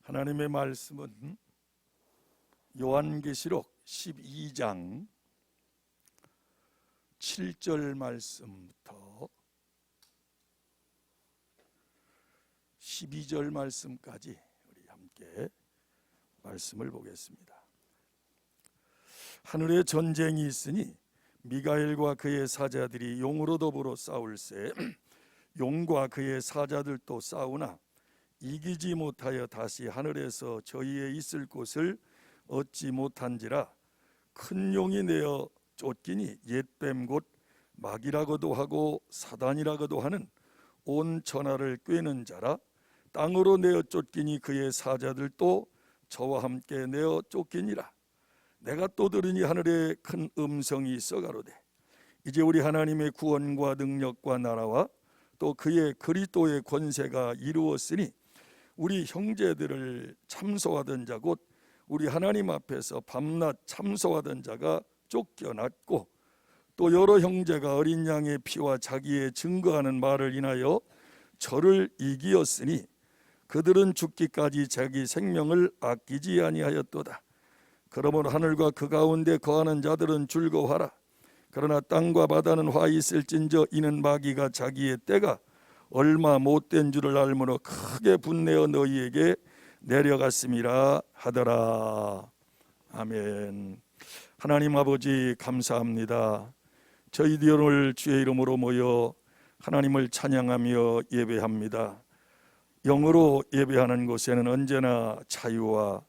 하나님의 말씀은 요한계시록 12장 7절 말씀부터 12절 말씀까지 우리 함께 말씀을 보겠습니다. 하늘에 전쟁이 있으니 미가엘과 그의 사자들이 용으로 더불어 싸울세 용과 그의 사자들도 싸우나 이기지 못하여 다시 하늘에서 저희의 있을 곳을 얻지 못한지라. 큰 용이 내어 쫓기니 옛뱀 곧 마귀라고도 하고 사단이라고도 하는 온 천하를 꿰는 자라. 땅으로 내어 쫓기니 그의 사자들도 저와 함께 내어 쫓기니라. 내가 또 들으니 하늘에 큰 음성이 있어 가로되 이제 우리 하나님의 구원과 능력과 나라와 또 그의 그리스도의 권세가 이루었으니 우리 형제들을 참소하던 자 곧 우리 하나님 앞에서 밤낮 참소하던 자가 쫓겨났고 또 여러 형제가 어린 양의 피와 자기의 증거하는 말을 인하여 저를 이기었으니 그들은 죽기까지 자기 생명을 아끼지 아니하였도다. 그러므로 하늘과 그 가운데 거하는 자들은 즐거워하라. 그러나 땅과 바다는 화 있을진저 이는 마귀가 자기의 때가 얼마 못된 줄을 알므로 크게 분내어 너희에게 내려갔음이라 하더라. 아멘. 하나님 아버지 감사합니다. 저희들이 오늘 주의 이름으로 모여 하나님을 찬양하며 예배합니다. 영으로 예배하는 곳에는 언제나 자유와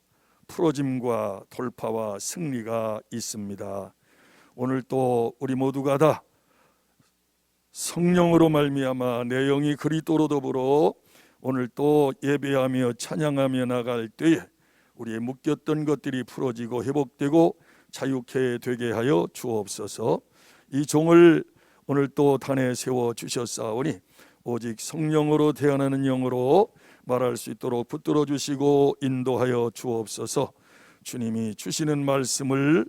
풀어짐과 돌파와 승리가 있습니다. 오늘 또 우리 모두가 다 성령으로 말미암아 내 영이 그리스도로 더불어 오늘 또 예배하며 찬양하며 나갈 때에 우리의 묶였던 것들이 풀어지고 회복되고 자유케 되게 하여 주옵소서. 이 종을 오늘 또 단에 세워 주셨사오니 오직 성령으로 태어나는 영으로 말할 수 있도록 붙들어 주시고 인도하여 주옵소서. 주님이 주시는 말씀을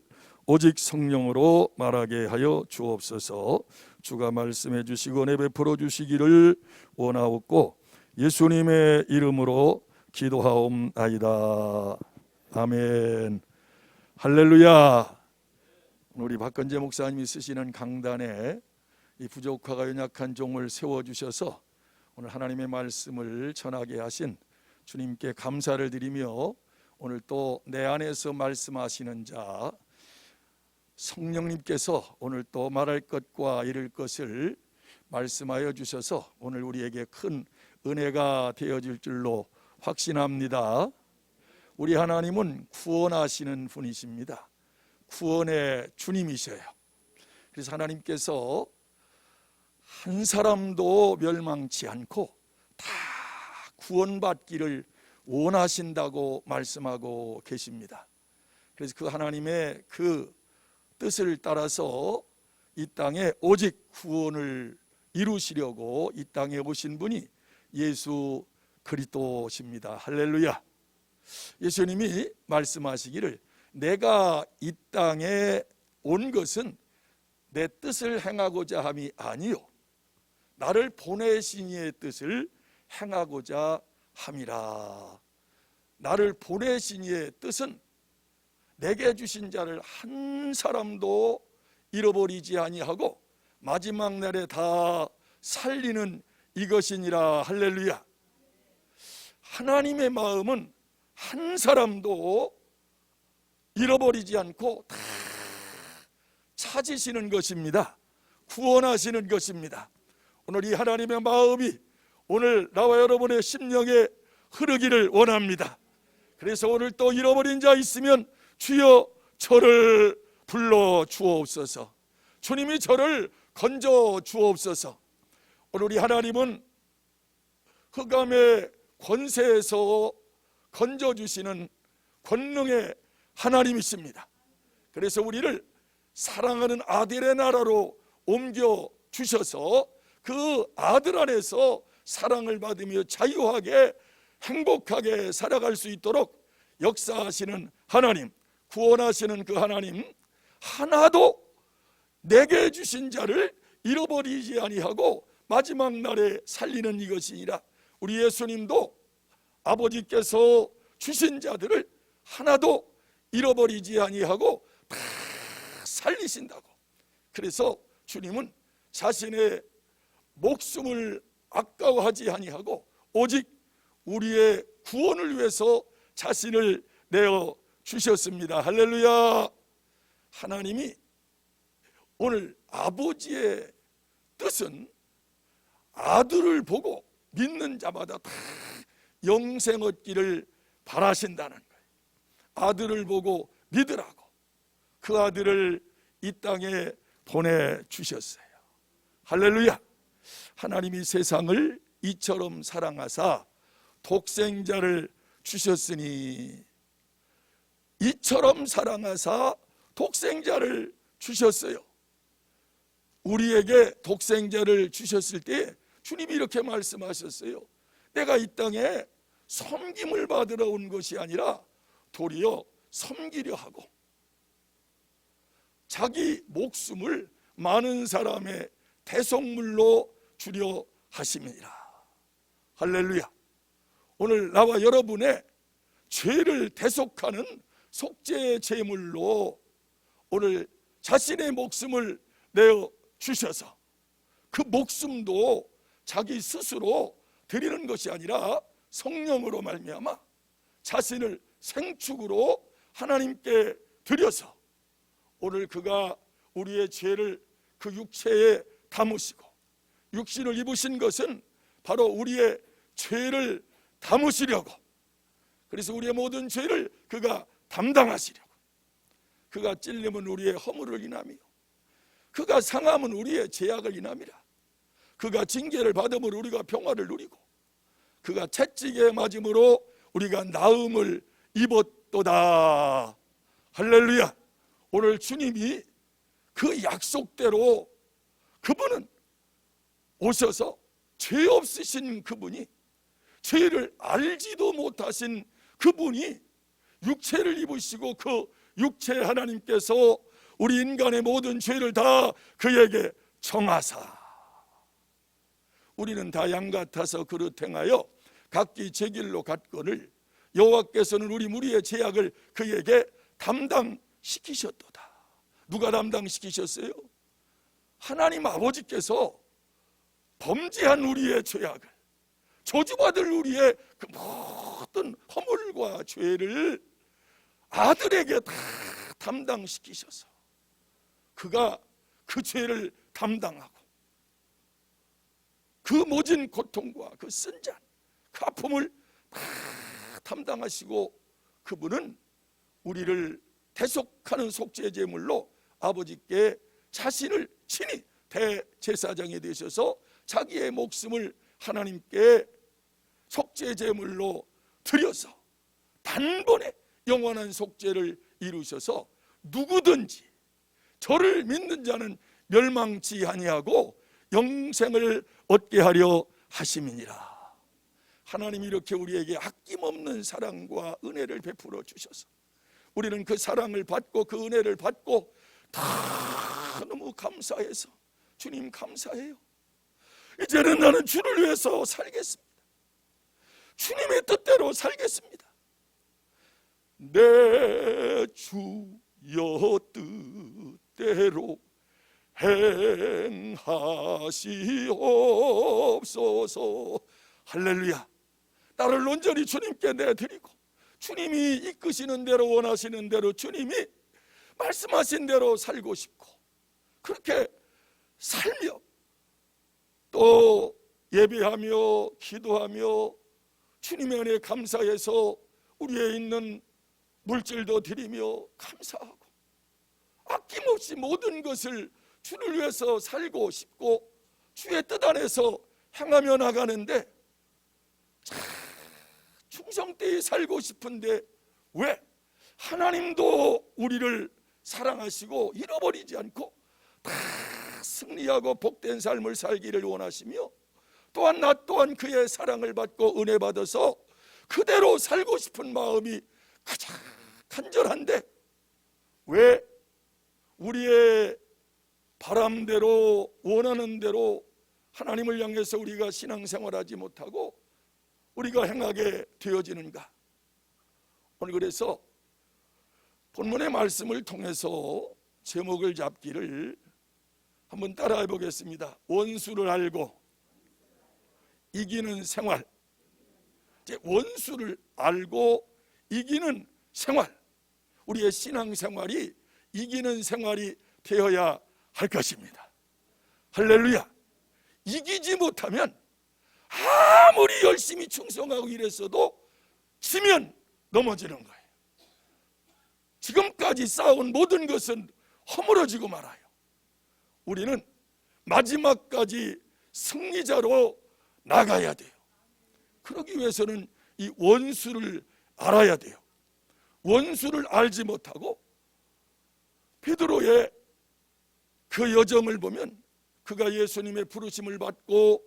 오직 성령으로 말하게 하여 주옵소서. 주가 말씀해 주시고 내 베풀어 주시기를 원하옵고 예수님의 이름으로 기도하옵나이다. 아멘. 할렐루야. 우리 박건재 목사님이 쓰시는 강단에 이 부족하고 연약한 종을 세워주셔서 오늘 하나님의 말씀을 전하게 하신 주님께 감사를 드리며 오늘 또 내 안에서 말씀하시는 자 성령님께서 오늘 또 말할 것과 이룰 것을 말씀하여 주셔서 오늘 우리에게 큰 은혜가 되어질 줄로 확신합니다. 우리 하나님은 구원하시는 분이십니다. 구원의 주님이셔요. 그래서 하나님께서 한 사람도 멸망치 않고 다 구원받기를 원하신다고 말씀하고 계십니다. 그래서 그 하나님의 그 뜻을 따라서 이 땅에 오직 구원을 이루시려고 이 땅에 오신 분이 예수 그리스도십니다. 할렐루야. 예수님이 말씀하시기를 내가 이 땅에 온 것은 내 뜻을 행하고자 함이 아니요 나를 보내신 이의 뜻을 행하고자 함이라. 나를 보내신 이의 뜻은 내게 주신 자를 한 사람도 잃어버리지 아니하고 마지막 날에 다 살리는 이것이니라. 할렐루야. 하나님의 마음은 한 사람도 잃어버리지 않고 다 찾으시는 것입니다. 구원하시는 것입니다. 오늘 이 하나님의 마음이 오늘 나와 여러분의 심령에 흐르기를 원합니다. 그래서 오늘 또 잃어버린 자 있으면 주여 저를 불러 주옵소서. 주님이 저를 건져 주옵소서. 오늘 우리 하나님은 흑암의 권세에서 건져주시는 권능의 하나님이십니다. 그래서 우리를 사랑하는 아들의 나라로 옮겨주셔서 그 아들 안에서 사랑을 받으며 자유하게 행복하게 살아갈 수 있도록 역사하시는 하나님, 구원하시는 그 하나님, 하나도 내게 주신 자를 잃어버리지 아니하고 마지막 날에 살리는 이것이니라. 우리 예수님도 아버지께서 주신 자들을 하나도 잃어버리지 아니하고 다 살리신다고. 그래서 주님은 자신의 목숨을 아까워하지 아니하고 오직 우리의 구원을 위해서 자신을 내어 주셨습니다. 할렐루야. 하나님이 오늘 아버지의 뜻은 아들을 보고 믿는 자마다 다 영생 얻기를 바라신다는 거예요. 아들을 보고 믿으라고 그 아들을 이 땅에 보내주셨어요. 할렐루야. 하나님이 세상을 이처럼 사랑하사 독생자를 주셨으니, 이처럼 사랑하사 독생자를 주셨어요. 우리에게 독생자를 주셨을 때 주님이 이렇게 말씀하셨어요. 내가 이 땅에 섬김을 받으러 온 것이 아니라 도리어 섬기려 하고 자기 목숨을 많은 사람의 대속물로 주려 하심이니라. 할렐루야. 오늘 나와 여러분의 죄를 대속하는 속죄의 제물로 오늘 자신의 목숨을 내어 주셔서 그 목숨도 자기 스스로 드리는 것이 아니라 성령으로 말미암아 자신을 생축으로 하나님께 드려서 오늘 그가 우리의 죄를 그 육체에 담으시고, 육신을 입으신 것은 바로 우리의 죄를 담으시려고, 그래서 우리의 모든 죄를 그가 담당하시려고, 그가 찔림은 우리의 허물을 인하며 그가 상함은 우리의 죄악을 인함이라. 그가 징계를 받음으로 우리가 평화를 누리고 그가 채찍에 맞음으로 우리가 나음을 입었도다. 할렐루야. 오늘 주님이 그 약속대로 그분은 오셔서 죄 없으신 그분이, 죄를 알지도 못하신 그분이 육체를 입으시고 그 육체 하나님께서 우리 인간의 모든 죄를 다 그에게 정하사 우리는 다 양 같아서 그릇 행하여 각기 제 길로 갔거늘 여호와께서는 우리 무리의 죄악을 그에게 담당시키셨도다. 누가 담당시키셨어요? 하나님 아버지께서 범죄한 우리의 죄악을, 저주받을 우리의 그 모든 허물과 죄를 아들에게 다 담당시키셔서 그가 그 죄를 담당하고 그 모진 고통과 그 쓴잔, 그 아픔을 다 담당하시고 그분은 우리를 대속하는 속죄제물로 아버지께 자신을 친히 대제사장이 되셔서 자기의 목숨을 하나님께 속죄제물로 드려서 단번에 영원한 속죄를 이루셔서 누구든지 저를 믿는 자는 멸망치 아니하고 영생을 얻게 하려 하심이니라. 하나님이 이렇게 우리에게 아낌없는 사랑과 은혜를 베풀어 주셔서 우리는 그 사랑을 받고 그 은혜를 받고 다 너무 감사해서 주님 감사해요. 이제는 나는 주를 위해서 살겠습니다. 주님의 뜻대로 살겠습니다. 내 주여 뜻대로 행하시옵소서. 할렐루야. 나를 온전히 주님께 내드리고 주님이 이끄시는 대로 원하시는 대로 주님이 말씀하신 대로 살고 싶고 그렇게 살며 또 예배하며 기도하며 주님의 은혜에 감사해서 우리에 있는 물질도 드리며 감사하고 아낌없이 모든 것을 주를 위해서 살고 싶고 주의 뜻 안에서 행하며 나가는데 충성되이 살고 싶은데 왜 하나님도 우리를 사랑하시고 잃어버리지 않고 다 승리하고 복된 삶을 살기를 원하시며 또한 나 또한 그의 사랑을 받고 은혜 받아서 그대로 살고 싶은 마음이 가장 간절한데 왜 우리의 바람대로 원하는 대로 하나님을 향해서 우리가 신앙생활하지 못하고 우리가 행하게 되어지는가? 오늘 그래서 본문의 말씀을 통해서 제목을 잡기를 한번 따라해 보겠습니다. 원수를 알고 이기는 생활. 이제 원수를 알고 이기는 생활, 우리의 신앙생활이 이기는 생활이 되어야 할 것입니다. 할렐루야. 이기지 못하면 아무리 열심히 충성하고 이랬어도 지면 넘어지는 거예요. 지금까지 쌓아온 모든 것은 허물어지고 말아요. 우리는 마지막까지 승리자로 나가야 돼요. 그러기 위해서는 이 원수를 알아야 돼요. 원수를 알지 못하고 베드로의 그 여정을 보면 그가 예수님의 부르심을 받고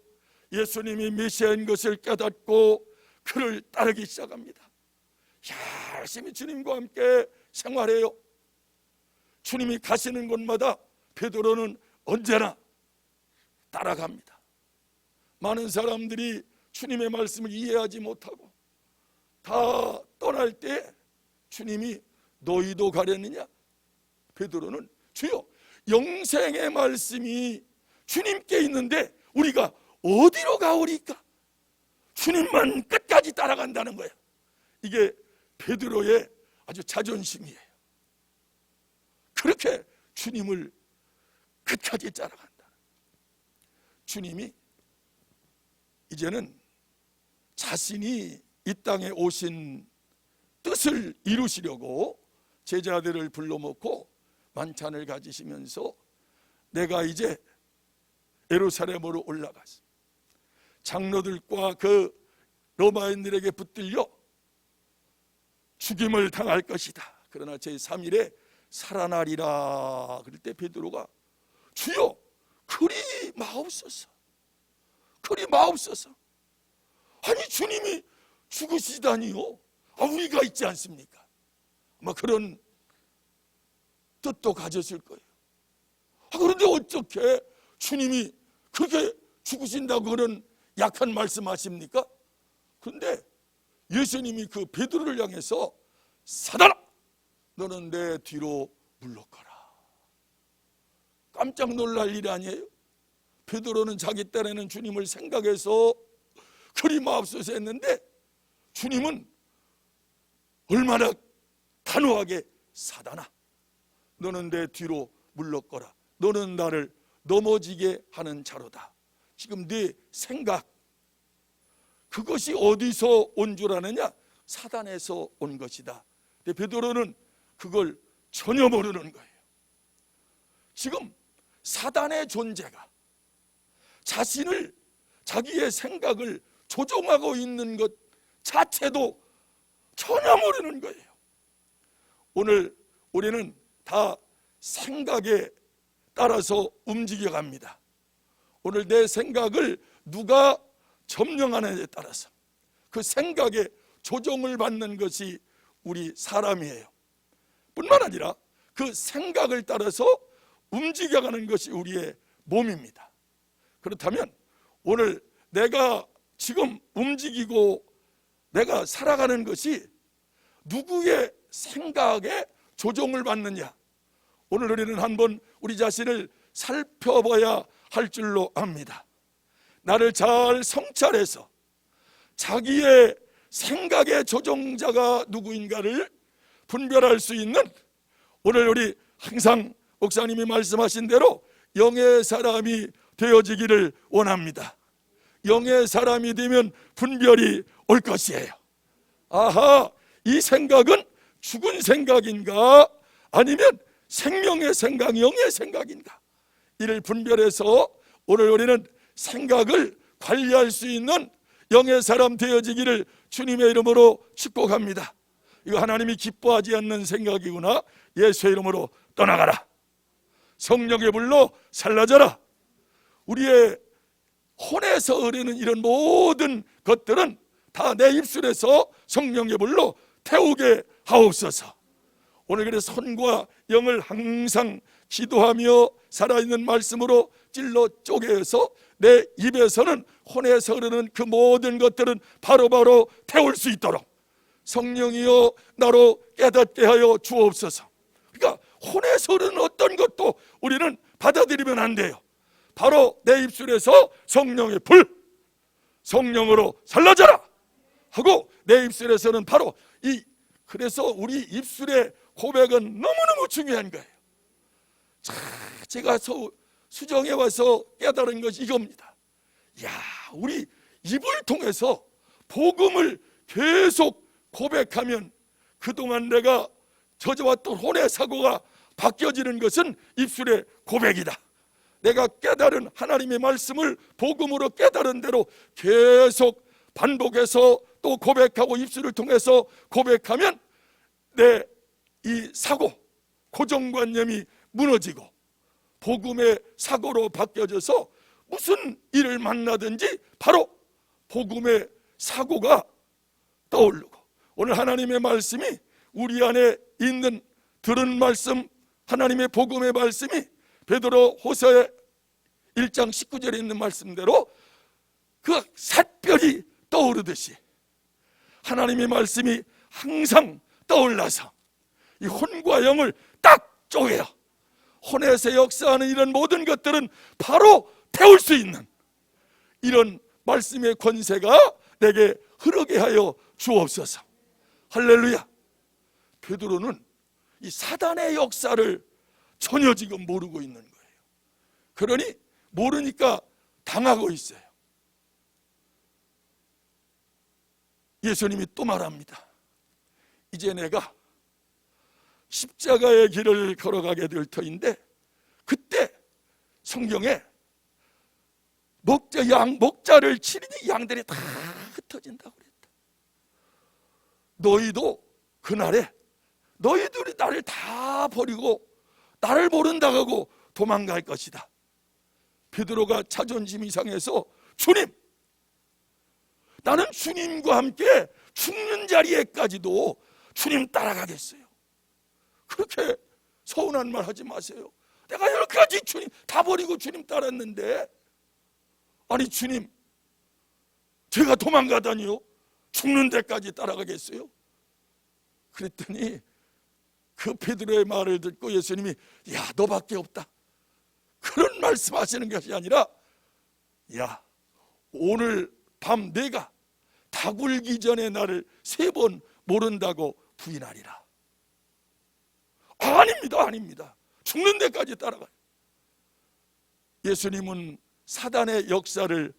예수님이 메시아인 것을 깨닫고 그를 따르기 시작합니다. 열심히 주님과 함께 생활해요. 주님이 가시는 곳마다 베드로는 언제나 따라갑니다. 많은 사람들이 주님의 말씀을 이해하지 못하고 다 떠날 때 주님이 너희도 가려느냐? 베드로는 주여, 영생의 말씀이 주님께 있는데 우리가 어디로 가오리까? 주님만 끝까지 따라간다는 거예요. 이게 베드로의 아주 자존심이에요. 그렇게 주님을 끝까지 따라간다. 주님이 이제는 자신이 이 땅에 오신 뜻을 이루시려고 제자들을 불러놓고 만찬을 가지시면서 내가 이제 예루살렘으로 올라가서 장로들과 그 로마인들에게 붙들려 죽임을 당할 것이다. 그러나 제3일에 살아나리라. 그럴 때 베드로가 주여, 그리 마옵소서, 그리 마옵소서. 아니 주님이 죽으시다니요? 우리가 있지 않습니까? 아마 그런 뜻도 가졌을 거예요. 그런데 어떻게 주님이 그렇게 죽으신다고 그런 약한 말씀하십니까? 그런데 예수님이 그 베드로를 향해서 사단아, 너는 내 뒤로 물러가라. 깜짝 놀랄 일 아니에요? 베드로는 자기 딴에는 주님을 생각해서 그리 마옵소서 했는데 주님은 얼마나 단호하게 사단아, 너는 내 뒤로 물러가라. 너는 나를 넘어지게 하는 자로다. 지금 네 생각, 그것이 어디서 온 줄 아느냐? 사단에서 온 것이다. 근데 베드로는 그걸 전혀 모르는 거예요. 지금 사단의 존재가 자신을, 자기의 생각을 조종하고 있는 것 자체도 전혀 모르는 거예요. 오늘 우리는 다 생각에 따라서 움직여 갑니다. 오늘 내 생각을 누가 점령하느냐에 따라서 그 생각에 조종을 받는 것이 우리 사람이에요. 뿐만 아니라 그 생각을 따라서 움직여가는 것이 우리의 몸입니다. 그렇다면 오늘 내가 지금 움직이고 내가 살아가는 것이 누구의 생각에 조종을 받느냐? 오늘 우리는 한번 우리 자신을 살펴봐야 할 줄로 압니다. 나를 잘 성찰해서 자기의 생각의 조종자가 누구인가를 분별할 수 있는, 오늘 우리 항상 목사님이 말씀하신 대로 영의 사람이 되어지기를 원합니다. 영의 사람이 되면 분별이 올 것이에요. 아하, 이 생각은 죽은 생각인가 아니면 생명의 생각, 영의 생각인가, 이를 분별해서 오늘 우리는 생각을 관리할 수 있는 영의 사람 되어지기를 주님의 이름으로 축복합니다. 이거 하나님이 기뻐하지 않는 생각이구나. 예수의 이름으로 떠나가라. 성령의 불로 살라져라. 우리의 혼에서 흐르는 이런 모든 것들은 다 내 입술에서 성령의 불로 태우게 하옵소서. 오늘 그래서 손과 영을 항상 기도하며 살아있는 말씀으로 찔러 쪼개서 내 입에서는 혼에서 흐르는 그 모든 것들은 바로바로 태울 수 있도록 성령이여 나로 깨닫게 하여 주옵소서. 그러니까 혼에서는 어떤 것도 우리는 받아들이면 안 돼요. 바로 내 입술에서 성령의 불, 성령으로 살라져라 하고 내 입술에서는 바로 그래서 우리 입술의 고백은 너무너무 중요한 거예요. 제가 수정에 와서 깨달은 것이 이겁니다. 우리 입을 통해서 복음을 계속 고백하면 그동안 내가 저져왔던 혼의 사고가 바뀌어지는 것은 입술의 고백이다. 내가 깨달은 하나님의 말씀을 복음으로 깨달은 대로 계속 반복해서 또 고백하고 입술을 통해서 고백하면 내 이 사고, 고정관념이 무너지고 복음의 사고로 바뀌어져서 무슨 일을 만나든지 바로 복음의 사고가 떠오르고, 오늘 하나님의 말씀이 우리 안에 있는 들은 말씀, 하나님의 복음의 말씀이 베드로 호서의 1장 19절에 있는 말씀대로 그 샛별이 떠오르듯이 하나님의 말씀이 항상 떠올라서 이 혼과 영을 딱 쪼개요. 혼에서 역사하는 이런 모든 것들은 바로 태울 수 있는 이런 말씀의 권세가 내게 흐르게 하여 주옵소서. 할렐루야. 베드로는 이 사단의 역사를 전혀 지금 모르고 있는 거예요. 그러니 모르니까 당하고 있어요. 예수님이 또 말합니다. 이제 내가 십자가의 길을 걸어가게 될 터인데, 그때 성경에 목자를 치르니 양들이 다 흩어진다고 그랬다. 너희도 그날에 너희들이 나를 다 버리고 나를 모른다고 하고 도망갈 것이다. 베드로가 자존심이 상해서 주님, 나는 주님과 함께 죽는 자리에까지도 주님 따라가겠어요. 그렇게 서운한 말 하지 마세요. 내가 여기까지 주님 다 버리고 주님 따랐는데, 아니 주님, 제가 도망가다니요? 죽는 데까지 따라가겠어요? 그랬더니 그 베드로의 말을 듣고 예수님이 너밖에 없다, 그런 말씀하시는 것이 아니라 오늘 밤 내가 다굴기 전에 나를 3번 모른다고 부인하리라. 아닙니다. 죽는 데까지 따라가요. 예수님은 사단의 역사를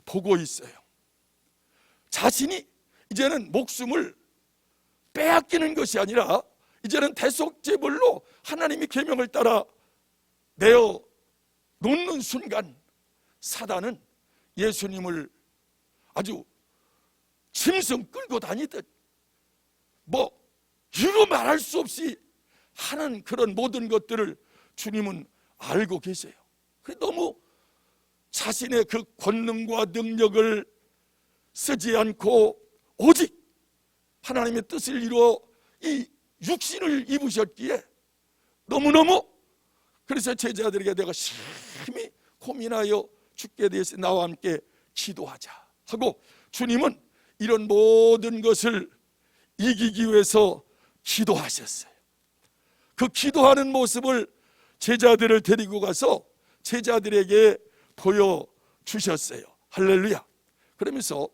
보고 있어요. 자신이 이제는 목숨을 빼앗기는 것이 아니라 이제는 대속제물로 하나님의 계명을 따라 내어 놓는 순간 사단은 예수님을 아주 짐승 끌고 다니듯 이루 말할 수 없이 하는 그런 모든 것들을 주님은 알고 계세요. 너무 자신의 그 권능과 능력을 쓰지 않고 오직 하나님의 뜻을 이루어 이 육신을 입으셨기에 너무너무, 그래서 제자들에게 내가 심히 고민하여 죽게 되었으니 나와 함께 기도하자 하고, 주님은 이런 모든 것을 이기기 위해서 기도하셨어요. 그 기도하는 모습을 제자들을 데리고 가서 제자들에게 보여주셨어요. 할렐루야. 그러면서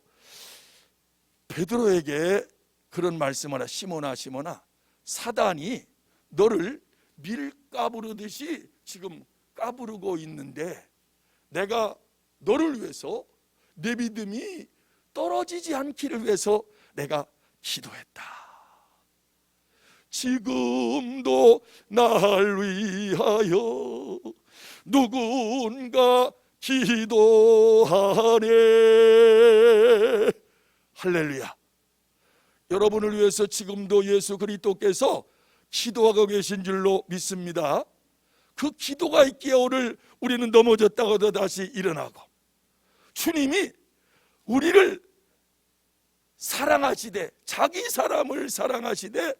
베드로에게 그런 말씀을 하나, 시몬아, 사단이 너를 밀 까부르듯이 지금 까부르고 있는데 내가 너를 위해서 내 믿음이 떨어지지 않기를 위해서 내가 기도했다. 지금도 날 위하여 누군가 기도하네. 할렐루야. 여러분을 위해서 지금도 예수 그리스도께서 기도하고 계신 줄로 믿습니다. 그 기도가 있기에 오늘 우리는 넘어졌다가도 다시 일어나고, 주님이 우리를 사랑하시되, 자기 사람을 사랑하시되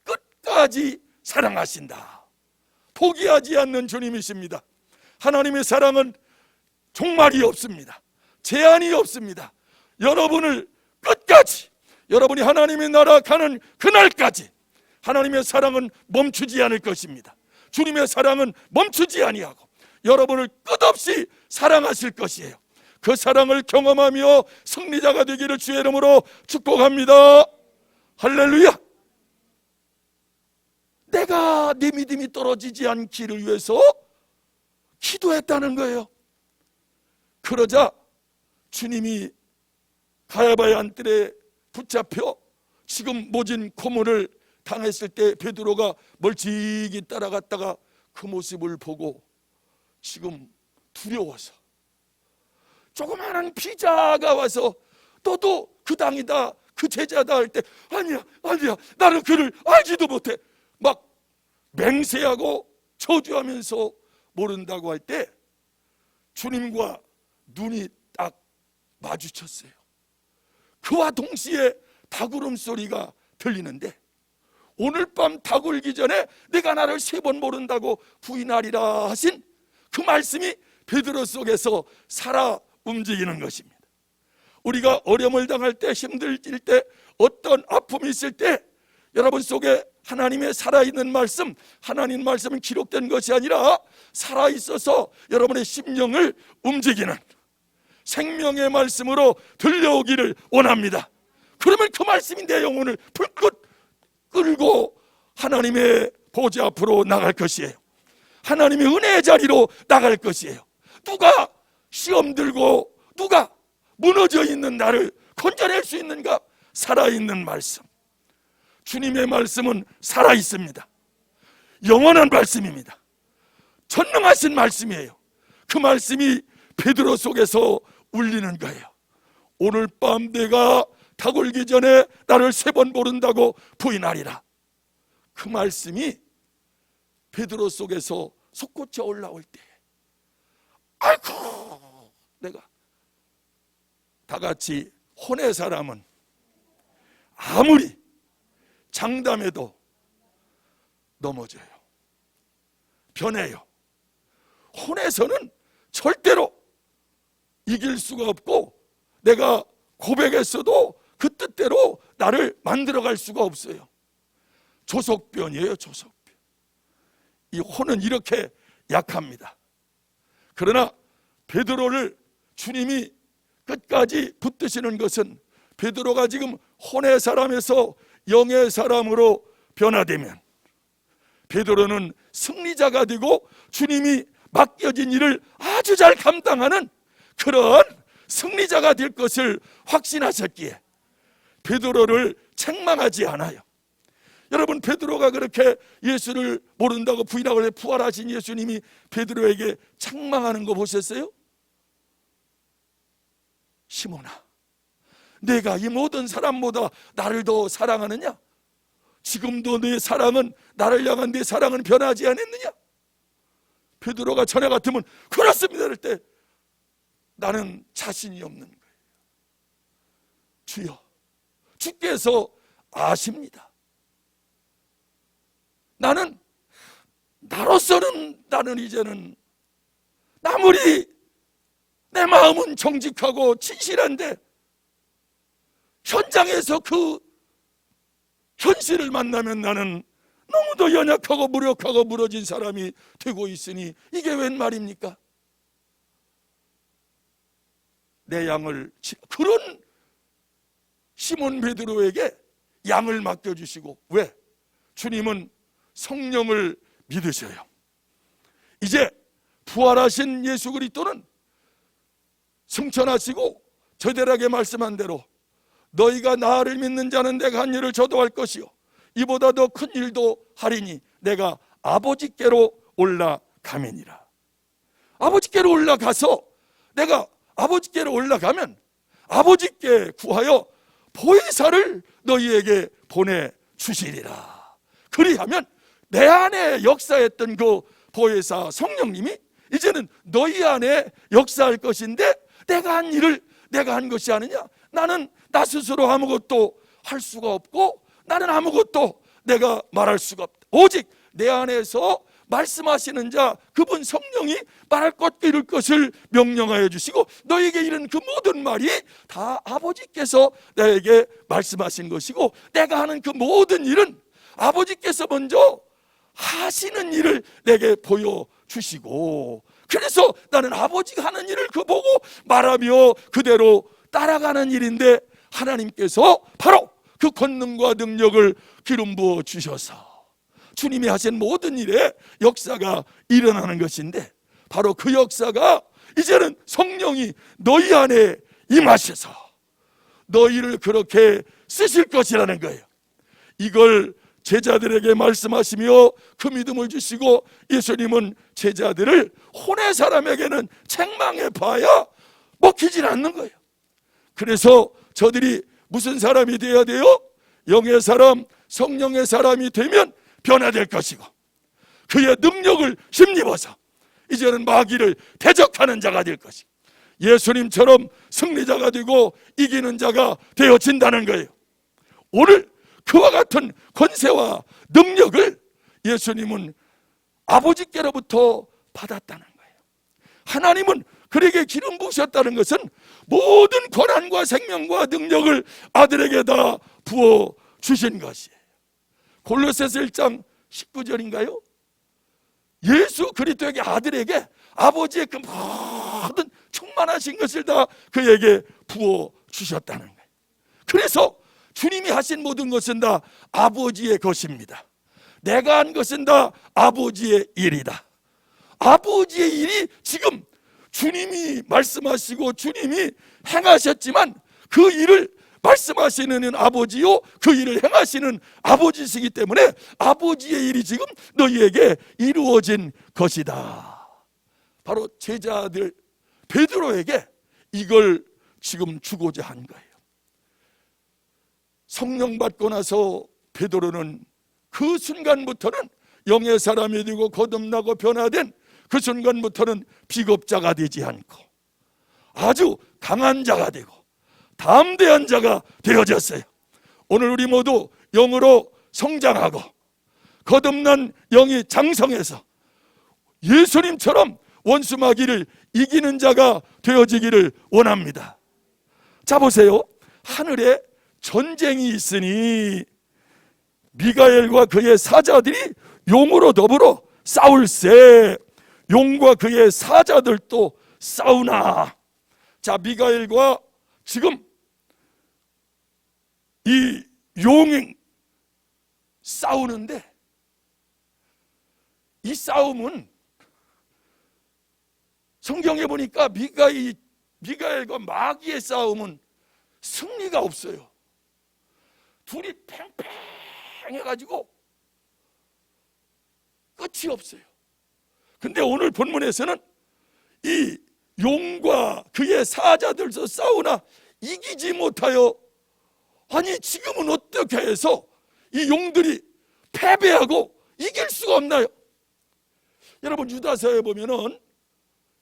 끝까지 사랑하신다. 포기하지 않는 주님이십니다. 하나님의 사랑은 종말이 없습니다. 제한이 없습니다. 여러분을 끝까지 여러분이 하나님의 나라 가는 그날까지 하나님의 사랑은 멈추지 않을 것입니다. 주님의 사랑은 멈추지 아니하고 여러분을 끝없이 사랑하실 것이에요. 그 사랑을 경험하며 승리자가 되기를 주의 이름으로 축복합니다. 할렐루야. 내가 내 믿음이 떨어지지 않기를 위해서 기도했다는 거예요. 그러자 주님이 가야바의 안뜰에 붙잡혀 지금 모진 고문을 당했을 때 베드로가 멀찍이 따라갔다가 그 모습을 보고 지금 두려워서 조그마한 피자가 와서 너도 그 당이다 그 제자다 할 때 아니야 나는 그를 알지도 못해 막 맹세하고 저주하면서 모른다고 할 때 주님과 눈이 딱 마주쳤어요. 그와 동시에 닭 울음소리가 들리는데 오늘 밤 닭 울기 전에 내가 나를 3번 모른다고 부인하리라 하신 그 말씀이 베드로 속에서 살아 움직이는 것입니다. 우리가 어려움을 당할 때 힘들 때 어떤 아픔이 있을 때 여러분 속에 하나님의 살아있는 말씀, 하나님 말씀은 기록된 것이 아니라 살아있어서 여러분의 심령을 움직이는 생명의 말씀으로 들려오기를 원합니다. 그러면 그 말씀이 내 영혼을 불끈 끌고 하나님의 보좌 앞으로 나갈 것이에요. 하나님의 은혜의 자리로 나갈 것이에요. 누가 시험 들고 누가 무너져 있는 나를 건져낼 수 있는가? 살아있는 말씀. 주님의 말씀은 살아있습니다. 영원한 말씀입니다. 전능하신 말씀이에요. 그 말씀이 베드로 속에서 울리는 거예요. 오늘 밤 내가 닭 울기 전에 나를 3번 모른다고 부인하리라. 그 말씀이 베드로 속에서 솟구쳐 올라올 때 아이고 내가 다 같이 혼의 사람은 아무리 장담해도 넘어져요. 변해요. 혼에서는 절대로 이길 수가 없고 내가 고백했어도 그 뜻대로 나를 만들어갈 수가 없어요. 조석변이에요. 조석변. 이 혼은 이렇게 약합니다. 그러나 베드로를 주님이 끝까지 붙드시는 것은 베드로가 지금 혼의 사람에서 영의 사람으로 변화되면 베드로는 승리자가 되고 주님이 맡겨진 일을 아주 잘 감당하는 그런 승리자가 될 것을 확신하셨기에 베드로를 책망하지 않아요. 여러분 베드로가 그렇게 예수를 모른다고 부인하고 부활하신 예수님이 베드로에게 책망하는 거 보셨어요? 시몬아 내가 이 모든 사람보다 나를 더 사랑하느냐? 지금도 내 사랑은 나를 향한 내 사랑은 변하지 않았느냐? 베드로가 전에 같으면 그렇습니다 할 때 나는 자신이 없는 거예요. 주여 주께서 아십니다. 나는 이제는 아무리 내 마음은 정직하고 진실한데 현장에서 그 현실을 만나면 나는 너무도 연약하고 무력하고 무너진 사람이 되고 있으니 이게 웬 말입니까? 내 양을 그런 시몬 베드로에게 양을 맡겨주시고 왜? 주님은 성령을 믿으셔요. 이제 부활하신 예수 그리스도는 승천하시고 저들에게 말씀한 대로 너희가 나를 믿는 자는 내가 한 일을 저도 할 것이요 이보다 더 큰 일도 하리니 내가 아버지께로 올라가매니라. 아버지께로 올라가서 내가 아버지께로 올라가면 아버지께 구하여 보혜사를 너희에게 보내주시리라. 그리하면 내 안에 역사했던 그 보혜사 성령님이 이제는 너희 안에 역사할 것인데 내가 한 일을 내가 한 것이 아니냐? 나는 나 스스로 아무것도 할 수가 없고 나는 아무것도 내가 말할 수가 없다. 오직 내 안에서 말씀하시는 자 그분 성령이 말할 것 이룰 것을 명령하여 주시고 너에게 이른 그 모든 말이 다 아버지께서 나에게 말씀하신 것이고 내가 하는 그 모든 일은 아버지께서 먼저 하시는 일을 내게 보여주시고 그래서 나는 아버지가 하는 일을 그 보고 말하며 그대로 따라가는 일인데 하나님께서 바로 그 권능과 능력을 기름 부어 주셔서 주님이 하신 모든 일에 역사가 일어나는 것인데 바로 그 역사가 이제는 성령이 너희 안에 임하셔서 너희를 그렇게 쓰실 것이라는 거예요. 이걸 제자들에게 말씀하시며 그 믿음을 주시고 예수님은 제자들을 혼의 사람에게는 책망해 봐야 먹히질 않는 거예요. 그래서 저들이 무슨 사람이 되어야 돼요? 영의 사람, 성령의 사람이 되면 변화될 것이고 그의 능력을 힘입어서 이제는 마귀를 대적하는 자가 될 것이고 예수님처럼 승리자가 되고 이기는 자가 되어진다는 거예요. 오늘 그와 같은 권세와 능력을 예수님은 아버지께로부터 받았다는 거예요. 하나님은 그에게 기름 부으셨다는 것은 모든 권한과 생명과 능력을 아들에게 다 부어 주신 것이에요. 골로새서 1장 19절인가요? 예수 그리스도에게 아들에게 아버지의 그 모든 충만하신 것을 다 그에게 부어 주셨다는 거예요. 그래서 주님이 하신 모든 것은 다 아버지의 것입니다. 내가 한 것은 다 아버지의 일이다. 아버지의 일이 지금 주님이 말씀하시고 주님이 행하셨지만 그 일을 말씀하시는 아버지요 그 일을 행하시는 아버지시기 때문에 아버지의 일이 지금 너희에게 이루어진 것이다. 바로 제자들 베드로에게 이걸 지금 주고자 한 거예요. 성령 받고 나서 베드로는 그 순간부터는 영의 사람이 되고 거듭나고 변화된 그 순간부터는 비겁자가 되지 않고 아주 강한 자가 되고 담대한 자가 되어졌어요. 오늘 우리 모두 영으로 성장하고 거듭난 영이 장성해서 예수님처럼 원수 마귀를 이기는 자가 되어지기를 원합니다. 자 보세요. 하늘에 전쟁이 있으니 미가엘과 그의 사자들이 용으로 더불어 싸울세 용과 그의 사자들도 싸우나. 자, 미가엘과 지금 이 용이 싸우는데 이 싸움은 성경에 보니까 미가엘과 마귀의 싸움은 승리가 없어요. 둘이 팽팽해가지고 끝이 없어요. 근데 오늘 본문에서는 이 용과 그의 사자들도 싸우나 이기지 못하여 아니 지금은 어떻게 해서 이 용들이 패배하고 이길 수가 없나요? 여러분 유다서에 보면은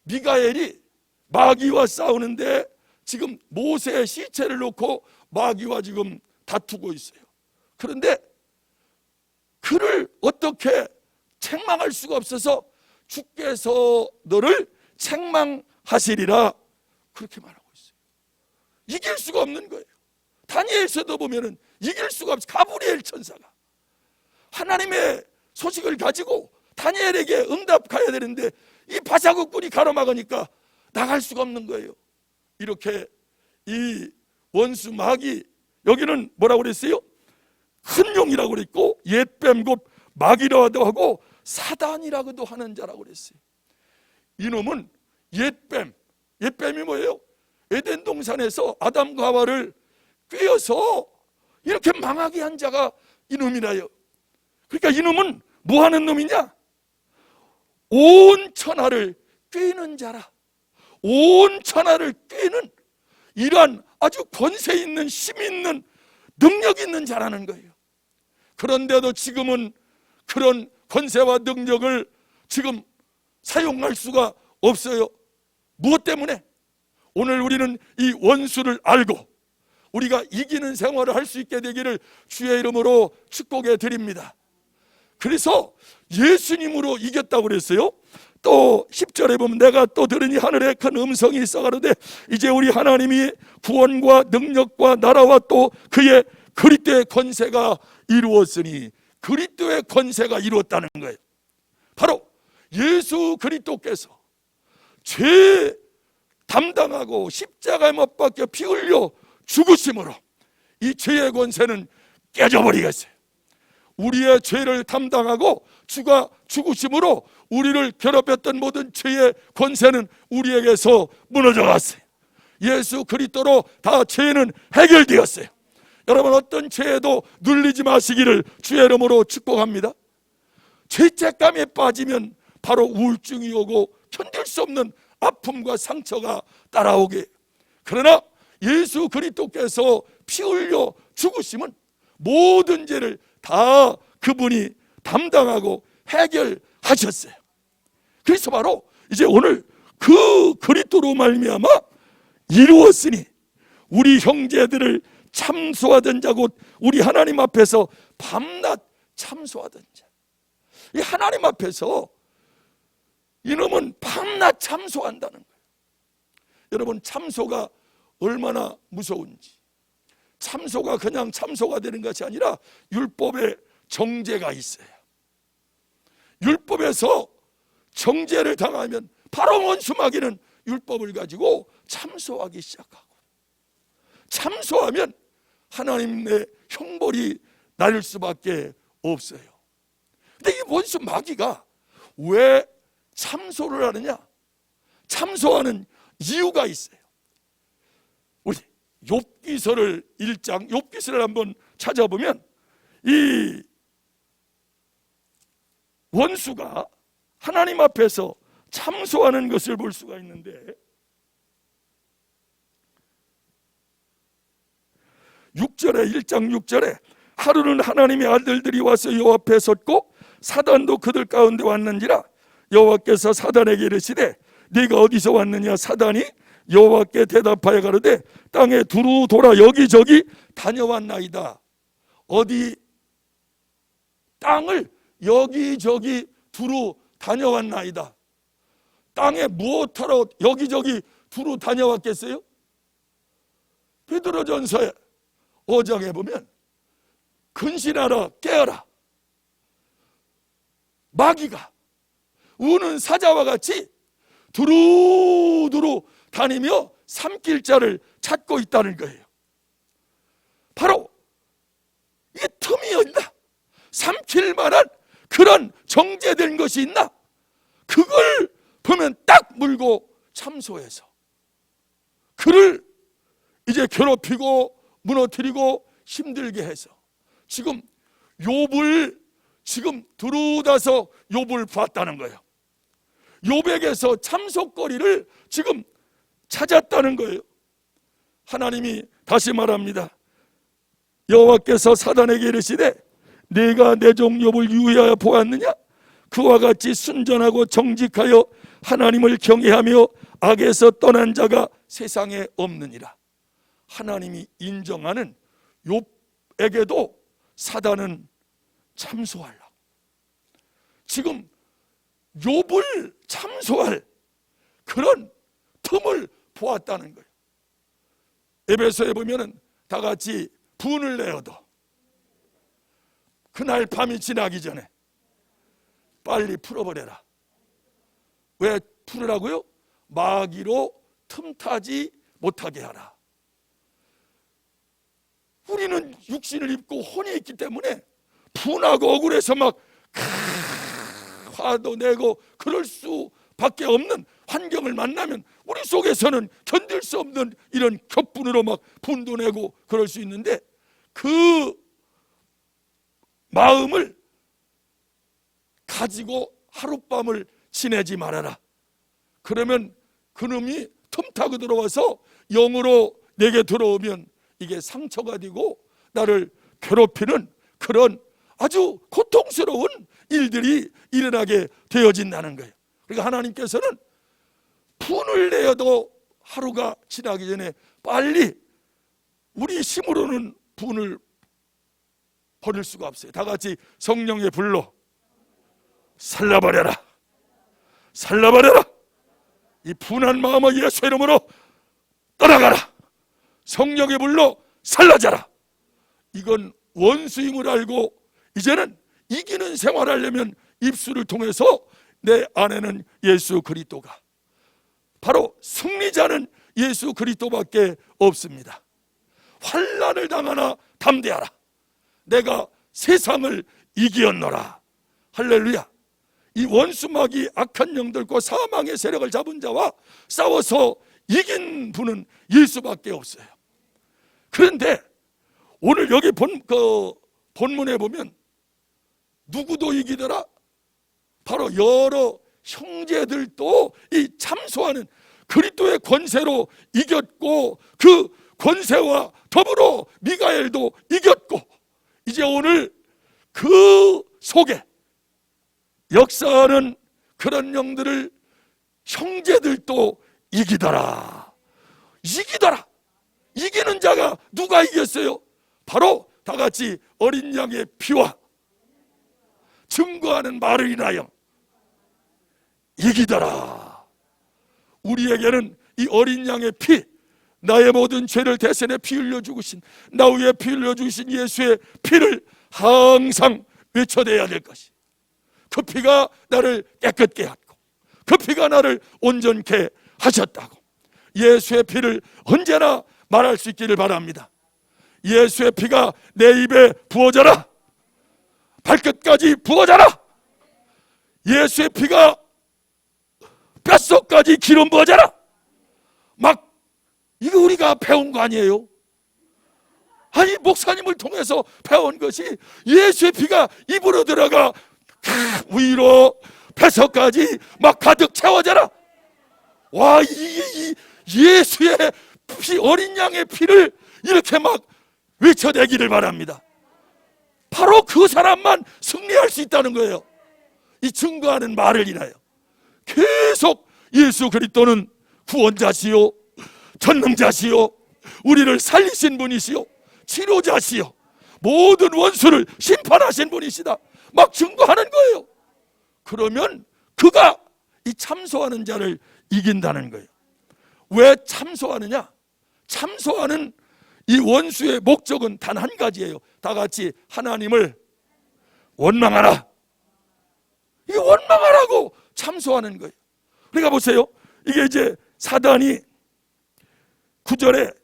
미가엘이 마귀와 싸우는데 지금 모세의 시체를 놓고 마귀와 지금 다투고 있어요. 그런데 그를 어떻게 책망할 수가 없어서 주께서 너를 책망하시리라 그렇게 말하고 있어요. 이길 수가 없는 거예요. 다니엘서도 보면은 이길 수가 없어요. 가브리엘 천사가 하나님의 소식을 가지고 다니엘에게 응답가야 되는데 이 바사국군이 가로막으니까 나갈 수가 없는 거예요. 이렇게 이 원수 마귀 여기는 뭐라고 그랬어요? 큰 용이라고 그랬고 옛뱀 곧 마귀라고도 하고 사단이라고도 하는 자라고 그랬어요. 이놈은 옛뱀이 뭐예요? 에덴 동산에서 아담과 하와를 꿰어서 이렇게 망하게 한 자가 이놈이라요. 그러니까 이놈은 뭐 하는 놈이냐? 온 천하를 꿰는 자라. 온 천하를 꿰는 이러한 아주 권세 있는 힘 있는 능력 있는 자라는 거예요. 그런데도 지금은 그런 권세와 능력을 지금 사용할 수가 없어요. 무엇 때문에? 오늘 우리는 이 원수를 알고 우리가 이기는 생활을 할 수 있게 되기를 주의 이름으로 축복해 드립니다. 그래서 예수님으로 이겼다고 그랬어요. 또 10절에 보면 내가 또 들으니 하늘에 큰 음성이 있어 가로되 이제 우리 하나님이 구원과 능력과 나라와 또 그의 그리스도의 권세가 이루었으니, 그리스도의 권세가 이루었다는 거예요. 바로 예수 그리스도께서 죄 담당하고 십자가에 못 박혀 피 흘려 죽으심으로 이 죄의 권세는 깨져버리겠어요. 우리의 죄를 담당하고 주가 죽으심으로 우리를 괴롭혔던 모든 죄의 권세는 우리에게서 무너져 갔어요. 예수 그리스도로 다 죄는 해결되었어요. 여러분, 어떤 죄에도 눌리지 마시기를 주의 이름으로 축복합니다. 죄책감에 빠지면 바로 우울증이 오고 견딜 수 없는 아픔과 상처가 따라오게. 그러나 예수 그리스도께서 피 흘려 죽으심은 모든 죄를 다 그분이 담당하고 해결하셨어요. 그래서 바로 이제 오늘 그 그리스도로 말미암아 이루었으니 우리 형제들을 참소하던 자 곧 우리 하나님 앞에서 밤낮 참소하던 자. 이 하나님 앞에서 이놈은 밤낮 참소한다는 거예요. 여러분, 참소가 얼마나 무서운지. 참소가 그냥 참소가 되는 것이 아니라 율법에 정죄가 있어요. 율법에서 정죄를 당하면 바로 원수마귀는 율법을 가지고 참소하기 시작하고, 참소하면 하나님의 형벌이 날 수밖에 없어요. 근데 이 원수 마귀가 왜 참소를 하느냐? 참소하는 이유가 있어요. 우리 욥기서를 1장 욥기서를 한번 찾아보면 이 원수가 하나님 앞에서 참소하는 것을 볼 수가 있는데, 6절에 1장 6절에 하루는 하나님의 아들들이 와서 여호와 앞에 섰고 사단도 그들 가운데 왔는지라 여호와께서 사단에게 이르시되 네가 어디서 왔느냐? 사단이 여호와께 대답하여 가로되 땅에 두루 돌아 여기저기 다녀왔나이다. 어디? 땅을 여기저기 두루 다녀왔나이다. 땅에 무엇하러 여기저기 두루 다녀왔겠어요? 베드로전서에 5장에 보면 근신하라 깨어라, 마귀가 우는 사자와 같이 두루두루 다니며 삼킬 자를 찾고 있다는 거예요. 바로 이게 틈이 있나? 삼킬 만한 그런 정죄된 것이 있나? 그걸 보면 딱 물고 참소해서 그를 이제 괴롭히고 무너뜨리고 힘들게 해서 지금 욥을 지금 두루다서 욥을 봤다는 거예요. 욥에게서 참속거리를 지금 찾았다는 거예요. 하나님이 다시 말합니다. 여호와께서 사단에게 이르시되 네가 내 종 욥을 유의하여 보았느냐? 그와 같이 순전하고 정직하여 하나님을 경외하며 악에서 떠난 자가 세상에 없느니라. 하나님이 인정하는 욥에게도 사단은 참소하려고 지금 욥을 참소할 그런 틈을 보았다는 거예요. 에베소에 보면은 다 같이 분을 내어도 그날 밤이 지나기 전에 빨리 풀어버려라. 왜 풀으라고요? 마귀로 틈타지 못하게 하라. 우리는 육신을 입고 혼이 있기 때문에 분하고 억울해서 막 화도 내고 그럴 수밖에 없는 환경을 만나면 우리 속에서는 견딜 수 없는 이런 격분으로 막 분도 내고 그럴 수 있는데, 그 마음을 가지고 하룻밤을 지내지 말아라. 그러면 그놈이 틈타고 들어와서 영으로 내게 들어오면 이게 상처가 되고 나를 괴롭히는 그런 아주 고통스러운 일들이 일어나게 되어진다는 거예요. 그러니까 하나님께서는 분을 내어도 하루가 지나기 전에 빨리, 우리 힘으로는 분을 버릴 수가 없어요. 다 같이 성령의 불로 살라버려라. 살라버려라. 이 분한 마음을 예수 이름으로 떠나가라. 성령의 불로 살라져라. 이건 원수임을 알고 이제는 이기는 생활하려면 입술을 통해서 내 안에는 예수 그리스도가, 바로 승리자는 예수 그리스도밖에 없습니다. 환난을 당하나 담대하라. 내가 세상을 이기었노라. 할렐루야. 이 원수마귀 악한 영들과 사망의 세력을 잡은 자와 싸워서 이긴 분은 예수밖에 없어요. 그런데 오늘 여기 본문에 보면 누구도 이기더라? 바로 여러 형제들도 이 참소하는 그리스도의 권세로 이겼고, 그 권세와 더불어 미가엘도 이겼고, 이제 오늘 그 속에 역사하는 그런 영들을 형제들도 이기더라. 이기더라. 이기는 자가 누가 이겼어요? 바로 다 같이 어린 양의 피와 증거하는 말을 인하여 이기더라. 우리에게는 이 어린 양의 피, 나의 모든 죄를 대신에 피 흘려 죽으신, 나 위에 피 흘려 주신 예수의 피를 항상 외쳐대야 될 것이, 그 피가 나를 깨끗게 하고 그 피가 나를 온전케 하셨다고 예수의 피를 언제나 말할 수 있기를 바랍니다. 예수의 피가 내 입에 부어져라. 발끝까지 부어져라. 예수의 피가 뼛속까지 기름 부어져라. 막 이거 우리가 배운 거 아니에요? 아니, 목사님을 통해서 배운 것이 예수의 피가 입으로 들어가 위로 뱃속까지 막 가득 채워져라. 와, 이 예수의 피, 어린 양의 피를 이렇게 막 외쳐대기를 바랍니다. 바로 그 사람만 승리할 수 있다는 거예요. 이 증거하는 말을 인하여 계속 예수 그리스도는 구원자시요, 전능자시요, 우리를 살리신 분이시요, 치료자시요, 모든 원수를 심판하신 분이시다, 막 증거하는 거예요. 그러면 그가 이 참소하는 자를 이긴다는 거예요. 왜 참소하느냐? 참소하는 이 원수의 목적은 단 한 가지예요. 다 같이 하나님을 원망하라. 이게 원망하라고 참소하는 거예요. 그러니까 보세요. 이게 이제 사단이 9절에,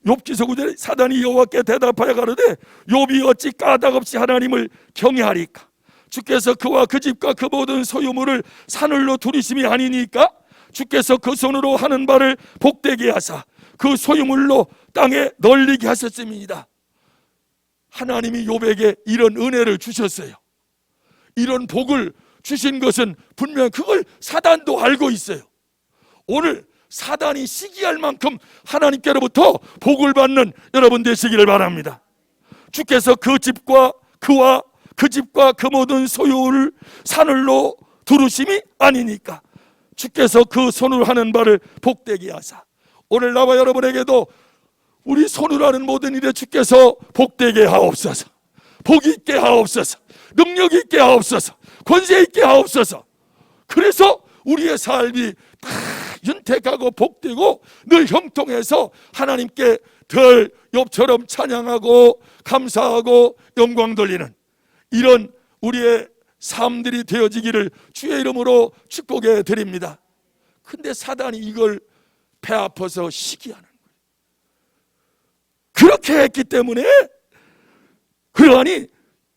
욥기서 9절에 사단이 여호와께 대답하여 가로되 욥이 어찌 까닭없이 하나님을 경외하리까? 주께서 그와 그 집과 그 모든 소유물을 산울로 두리심이 아니니까? 주께서 그 손으로 하는 바를 복되게 하사 그 소유물로 땅에 널리게 하셨음이니이다. 하나님이 욥에게 이런 은혜를 주셨어요. 이런 복을 주신 것은 분명 그걸 사단도 알고 있어요. 오늘 사단이 시기할 만큼 하나님께로부터 복을 받는 여러분 되시기를 바랍니다. 주께서 그 집과 그와 그 집과 그 모든 소유를 산울로 두르심이 아니니까 주께서 그 손으로 하는 바를 복되게 하사. 오늘 나와 여러분에게도 우리 손으로 하는 모든 일에 주께서 복되게 하옵소서, 복 있게 하옵소서, 능력 있게 하옵소서, 권세 있게 하옵소서. 그래서 우리의 삶이 다 윤택하고 복되고 늘 형통해서 하나님께 덜 욥처럼 찬양하고 감사하고 영광 돌리는 이런 우리의 삶들이 되어지기를 주의 이름으로 축복해 드립니다. 근데 사단이 이걸 배 아파서 시기하는 거예요. 그렇게 했기 때문에 그러하니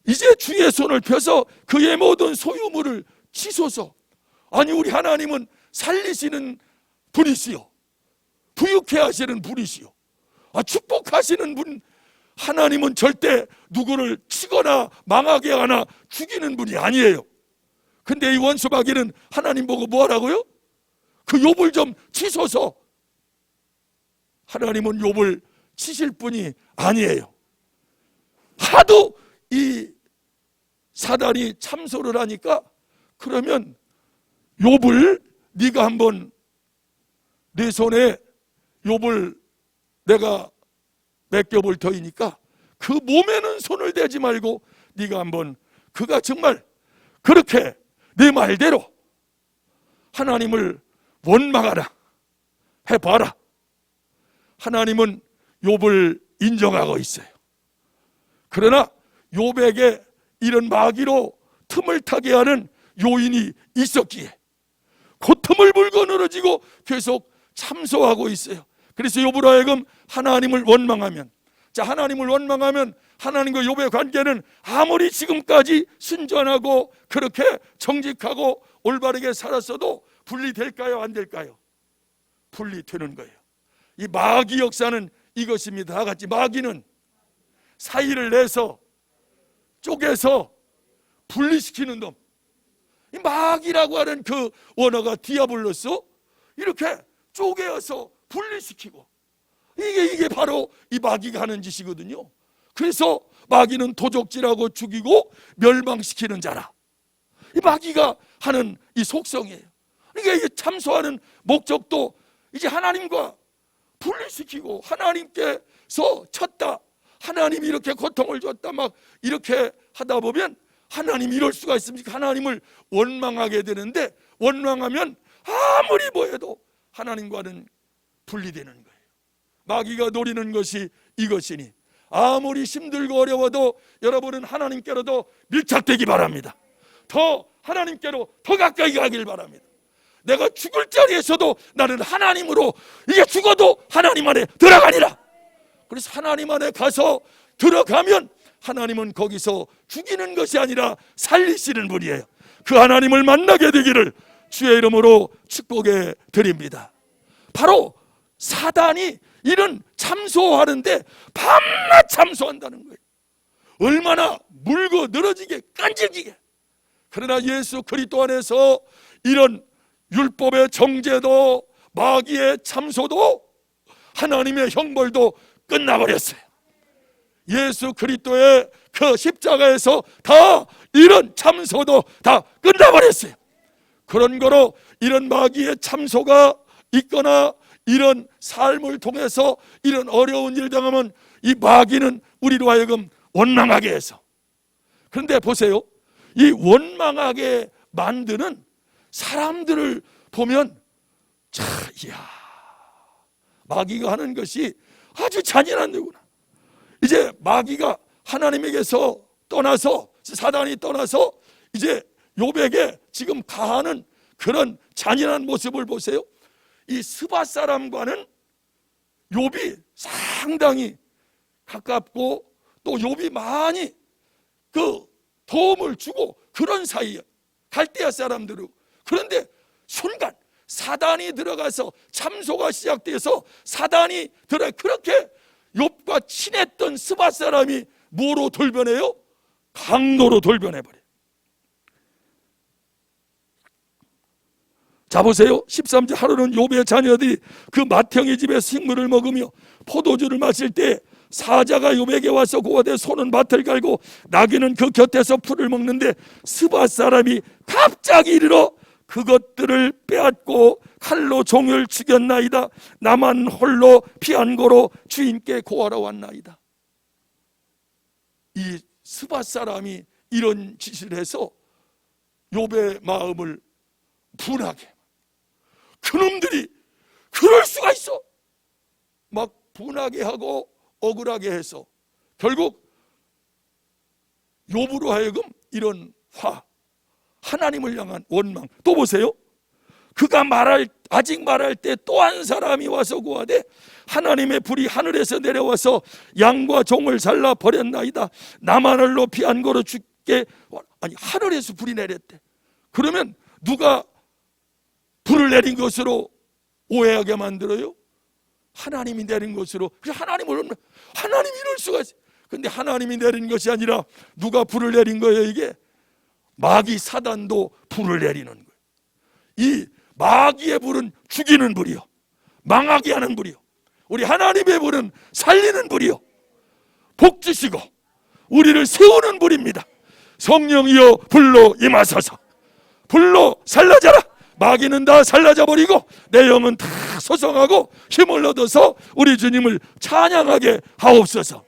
이제 주의 손을 펴서 그의 모든 소유물을 치소서. 아니, 우리 하나님은 살리시는 분이시요, 부유케 하시는 분이시요, 축복하시는 분. 하나님은 절대 누구를 치거나 망하게 하나 죽이는 분이 아니에요. 근데 이 원수마귀는 하나님 보고 뭐 하라고요? 그 욥을 좀 치소서. 하나님은 욥을 치실 분이 아니에요. 하도 이 사단이 참소를 하니까, 그러면 욥을 네가 한번 네 손에 욥을 내가 맡겨볼 터이니까 그 몸에는 손을 대지 말고 네가 한번, 그가 정말 그렇게 내 말대로 하나님을 원망하라 해봐라. 하나님은 욥을 인정하고 있어요. 그러나 욥에게 이런 마귀로 틈을 타게 하는 요인이 있었기에 그 틈을 물고 늘어지고 계속 참소하고 있어요. 그래서 욥으로 하여금 하나님을 원망하면, 자, 하나님을 원망하면 하나님과 욥의 관계는 아무리 지금까지 순전하고 그렇게 정직하고 올바르게 살았어도 분리될까요? 안 될까요? 분리되는 거예요. 이 마귀 역사는 이것입니다. 다 같이, 마귀는 사이를 내서 쪼개서 분리시키는 놈. 이 마귀라고 하는 그 원어가 디아블로스, 이렇게 쪼개어서 분리시키고, 이게 바로 이 마귀가 하는 짓이거든요. 그래서 마귀는 도적질하고 죽이고 멸망시키는 자라. 이 마귀가 하는 이 속성이에요. 그러니까 이게 참소하는 목적도 이제 하나님과 분리시키고, 하나님께서 쳤다, 하나님이 이렇게 고통을 줬다, 막 이렇게 하다 보면 하나님이 이럴 수가 있습니까? 하나님을 원망하게 되는데, 원망하면 아무리 뭐해도 하나님과는 분리되는 거예요. 마귀가 노리는 것이 이것이니 아무리 힘들고 어려워도 여러분은 하나님께로도 밀착되기 바랍니다. 더 하나님께로 더 가까이 가길 바랍니다. 내가 죽을 자리에서도 나는 하나님으로, 이게 죽어도 하나님 안에 들어가니라. 그래서 하나님 안에 가서 들어가면 하나님은 거기서 죽이는 것이 아니라 살리시는 분이에요. 그 하나님을 만나게 되기를 주의 이름으로 축복해 드립니다. 바로 사단이 이런 참소하는데 밤낮 참소한다는 거예요. 얼마나 물고 늘어지게 깐질기게. 그러나 예수 그리스도 안에서 이런 율법의 정죄도 마귀의 참소도 하나님의 형벌도 끝나버렸어요. 예수 그리스도의 그 십자가에서 다 이런 참소도 다 끝나버렸어요. 그런 거로 이런 마귀의 참소가 있거나 이런 삶을 통해서 이런 어려운 일 당하면 이 마귀는 우리로 하여금 원망하게 해서, 그런데 보세요, 이 원망하게 만드는 사람들을 보면 자, 이야, 마귀가 하는 것이 아주 잔인한 거구나. 이제 마귀가 하나님에게서 떠나서, 사단이 떠나서 이제 욥에게 지금 가하는 그런 잔인한 모습을 보세요. 이 스밧 사람과는 욥이 상당히 가깝고 또 욥이 많이 그 도움을 주고 그런 사이에 갈대아 사람들은. 그런데 순간 사단이 들어가서 참소가 시작돼서 사단이 그렇게 욥과 친했던 스밧 사람이 뭐로 돌변해요? 강도로 돌변해버려요. 자 보세요, 13절. 하루는 욥의 자녀들이 그 맏형의 집에서 식물을 먹으며 포도주를 마실 때 사자가 욥에게 와서 고하되 손은 밭을 갈고 나귀는 그 곁에서 풀을 먹는데 스밧 사람이 갑자기 이르러 그것들을 빼앗고 칼로 종을 죽였나이다. 나만 홀로 피한 고로 주인께 고하러 왔나이다. 이 스밧 사람이 이런 짓을 해서 욥의 마음을 분하게, 그놈들이 그럴 수가 있어 막 분하게 하고 억울하게 해서 결국 욥으로 하여금 이런 하나님을 향한 원망. 또 보세요, 그가 아직 말할 때 또 한 사람이 와서 고하되 하나님의 불이 하늘에서 내려와서 양과 종을 잘라 버렸나이다. 나만 홀로 피한 거로 죽게. 아니, 하늘에서 불이 내렸대. 그러면 누가 불을 내린 것으로 오해하게 만들어요? 하나님이 내린 것으로. 그래서 하나님이 이럴 수가 있어요. 근데 하나님이 내린 것이 아니라 누가 불을 내린 거예요? 이게 마귀 사단도 불을 내리는 거예요. 이 마귀의 불은 죽이는 불이요, 망하게 하는 불이요, 우리 하나님의 불은 살리는 불이요, 복 주시고 우리를 세우는 불입니다. 성령이여 불로 임하소서. 불로 살라져라. 마귀는 다 살라져 버리고 내 영은 다 소성하고 힘을 얻어서 우리 주님을 찬양하게 하옵소서.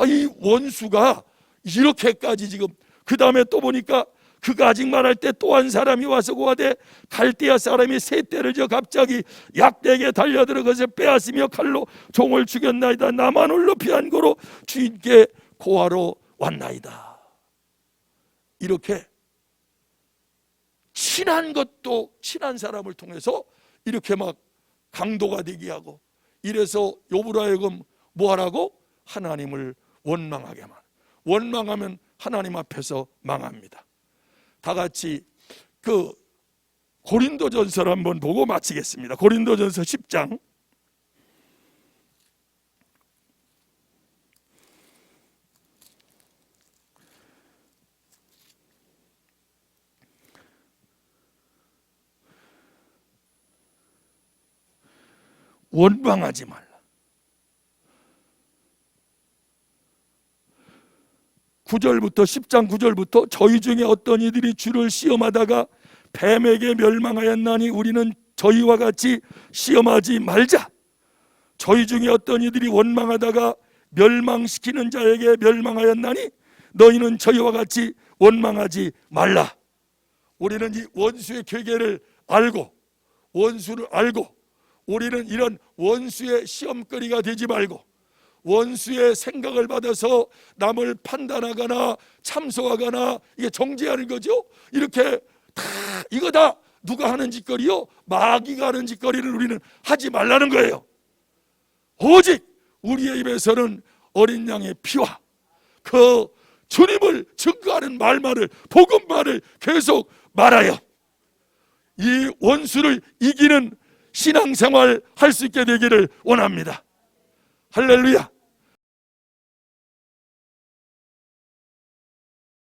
이 원수가 이렇게까지 지금, 그 다음에 또 보니까 그가 아직 말할 때 또 한 사람이 와서 고하되 갈대아 사람이 새 떼를 져 갑자기 약대에게 달려들어 그것을 빼앗으며 칼로 종을 죽였나이다. 나만 홀로 피한 고로 주인께 고하러 왔나이다. 이렇게 친한 것도 친한 사람을 통해서 이렇게 막 강도가 되게 하고, 이래서 욥으로 하여금 뭐하라고? 하나님을 원망하게 만. 원망하면 하나님 앞에서 망합니다. 다 같이 그 고린도전서를 한번 보고 마치겠습니다. 고린도전서 10장 원망하지 말라. 9절부터 10장 9절부터 저희 중에 어떤 이들이 주를 시험하다가 뱀에게 멸망하였나니 우리는 저희와 같이 시험하지 말자. 저희 중에 어떤 이들이 원망하다가 멸망시키는 자에게 멸망하였나니 너희는 저희와 같이 원망하지 말라. 우리는 이 원수의 괴계를 알고, 원수를 알고, 우리는 이런 원수의 시험거리가 되지 말고 원수의 생각을 받아서 남을 판단하거나 참소하거나 이게 정죄하는 거죠. 이렇게 다 이거 다 누가 하는 짓거리요? 마귀가 하는 짓거리를 우리는 하지 말라는 거예요. 오직 우리의 입에서는 어린 양의 피와 그 주님을 증거하는 말만을, 복음만을 계속 말하여 이 원수를 이기는 신앙생활 할 수 있게 되기를 원합니다. 할렐루야.